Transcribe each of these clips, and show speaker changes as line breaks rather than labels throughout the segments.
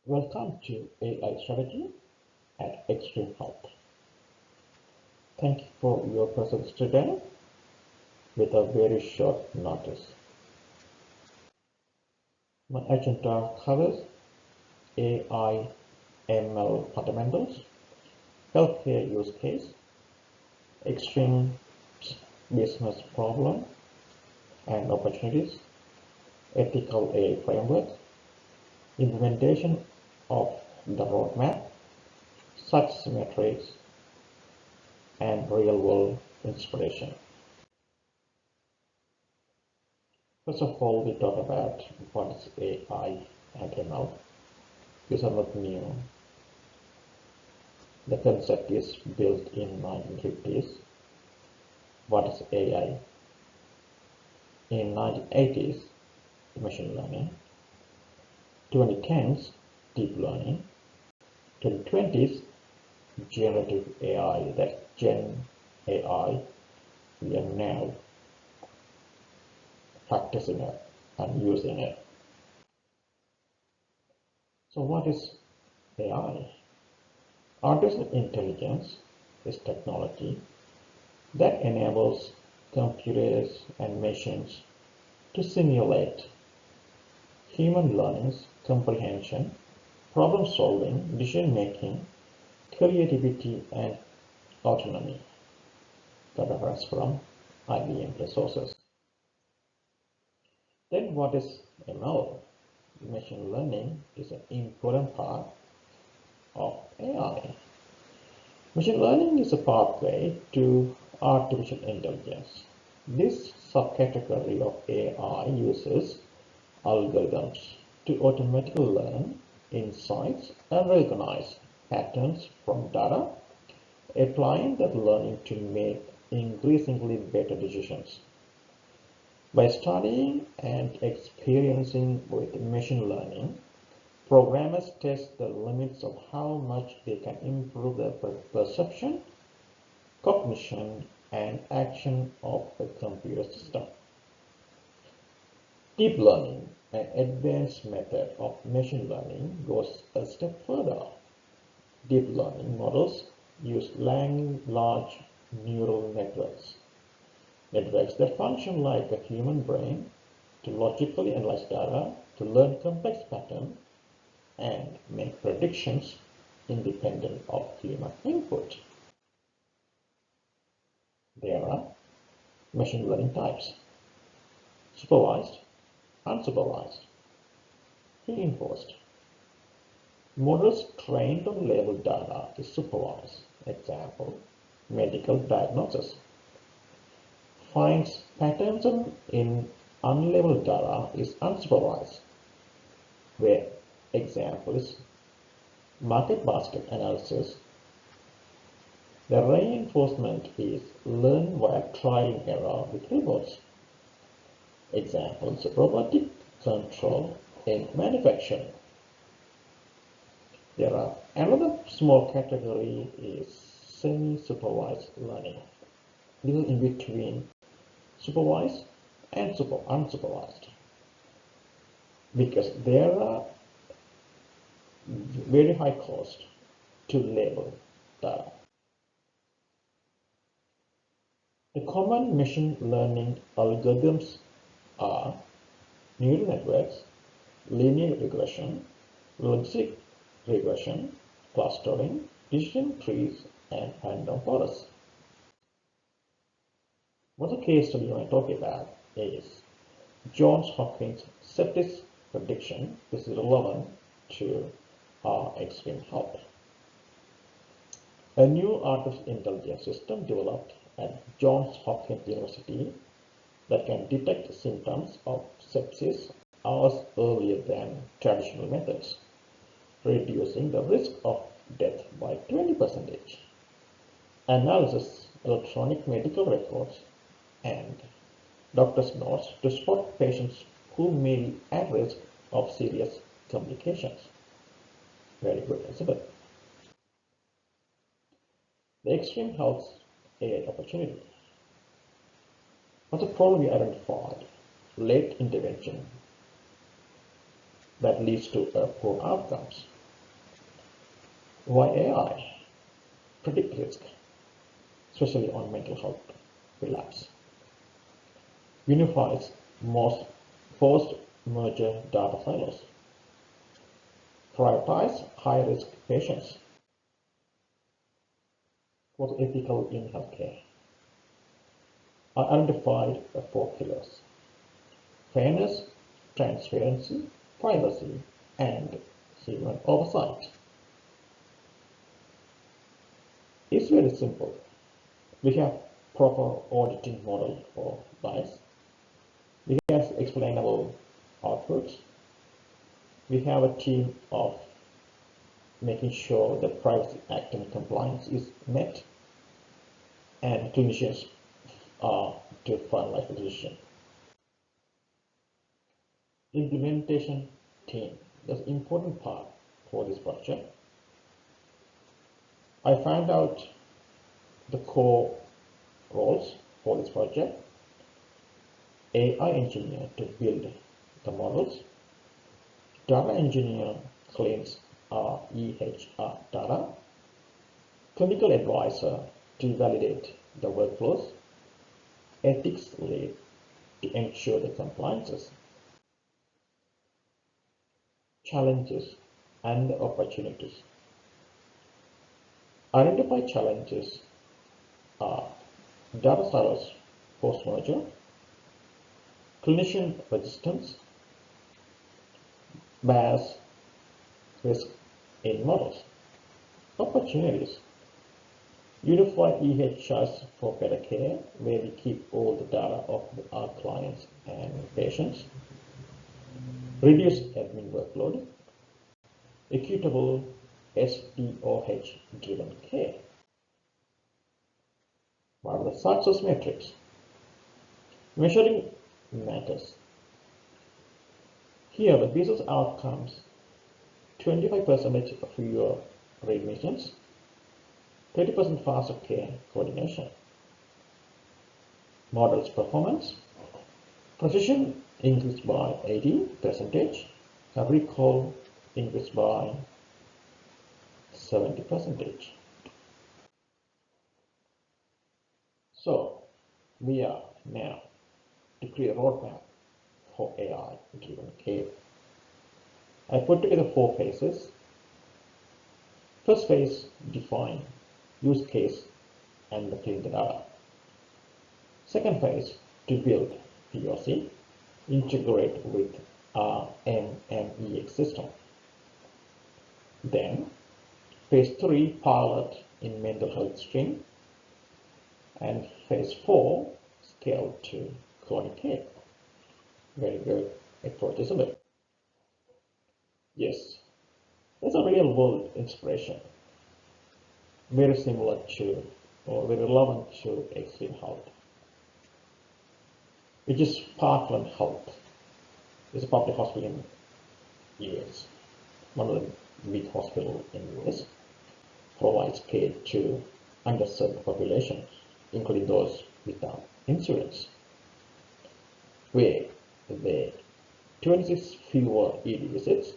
Welcome to AI Strategy at Extreme Health. Thank you for your presence today with a very short notice. My agenda covers AI ML fundamentals, healthcare use case, extreme business problem and opportunities, ethical AI framework, implementation of the roadmap, success metrics, and real-world inspiration. First of all, we talk about what is AI and ML. These are not new. The concept is built in 1950s. What is AI? In 1980s, machine learning. 2010s, deep learning. 2020s, generative AI, that's Gen AI. We are now practicing it and using it. So what is AI? Artificial intelligence is technology that enables computers and machines to simulate human learning, comprehension, problem solving, decision making, creativity, and autonomy. The reference from IBM resources. Then what is ML? Machine learning is an important part of AI. Machine learning is a pathway to artificial intelligence. This subcategory of AI uses algorithms to automatically learn insights and recognize patterns from data, applying that learning to make increasingly better decisions. By studying and experiencing with machine learning, programmers test the limits of how much they can improve their perception, cognition, and action of a computer system. Deep learning, an advanced method of machine learning, goes a step further. Deep learning models use large neural networks that function like a human brain to logically analyze data, to learn complex patterns, and make predictions independent of human input. There are machine learning types: supervised, unsupervised, reinforced. Models trained on labeled data is supervised. Example, medical diagnosis. Finds patterns in unlabeled data is unsupervised, where example is market basket analysis. The reinforcement is learn via trial and error with rewards. Examples, robotic control in manufacturing. There are another small category is semi-supervised learning. This is in between supervised and unsupervised, because there are very high cost to label data. The common machine learning algorithms are neural networks, linear regression, logistic regression, clustering, decision trees, and random forests. What the case study I talk about is Johns Hopkins sepsis prediction. This is relevant to our extreme health. A new artificial intelligence system developed at Johns Hopkins University that can detect symptoms of sepsis hours earlier than traditional methods, reducing the risk of death by 20%. Analyzes electronic medical records and doctor's notes to spot patients who may be at risk of serious complications. Very good, isn't it? The extreme health AI opportunity. What's the problem we identified? Late intervention that leads to poor outcomes. Why AI? Predict risk, especially on mental health relapse. Unifies most post-merger data silos. Prioritize high-risk patients. Was ethical in healthcare. Are identified four pillars: fairness, transparency, privacy, and human oversight. It's very simple. We have proper auditing model for bias. We have explainable outputs. We have a team of making sure the Privacy Act and compliance is met, and clinicians are to finalize the decision. Implementation team. That's an important part for this project. I found out the core roles for this project: AI engineer to build the models, data engineer cleans our EHR data, clinical advisor to validate the workflows, ethics lead to ensure the compliances. Challenges and opportunities. Identify challenges are data silos post-merger, clinician resistance, bias risk in models. Opportunities. Unify EHRs for better care, where we keep all the data of our clients and patients. Reduce admin workload. Equitable SDOH driven care. What are the success metrics? Measuring matters. Here, the business outcomes: 25% fewer readmissions, 30% faster care coordination. Models performance: precision increased by 80%, recall increased by 70%. So we are now to create a roadmap for AI-driven care. I put together 4 phases. First phase, define use case and clean the data. Second phase, to build POC, integrate with our MMEX system. Then phase 3, pilot in mental health stream, and phase 4, scale to chronic care. Very good approach, isn't it? Yes, it's a real world inspiration, very similar to or very relevant to extreme health, which is Parkland Health. It's a public hospital in US, one of the big hospitals in US, provides care to underserved populations, including those without insurance, where the 26 fewer ED visits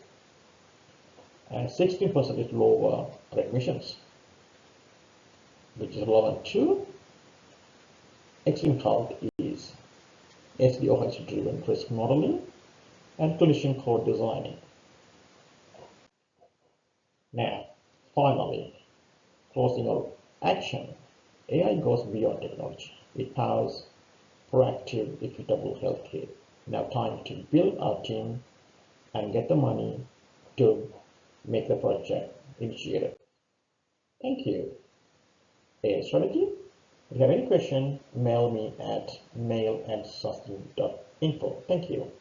and 16% lower readmissions, which is relevant to extreme health, is SDOH driven risk modeling and clinician code designing. Now, finally, closing our action. AI goes beyond technology. It powers proactive, equitable healthcare. Now time to build our team and get the money to make the project initiated. Thank you. AIStrategy. If you have any question, mail me at mail@sustain.info. Thank you.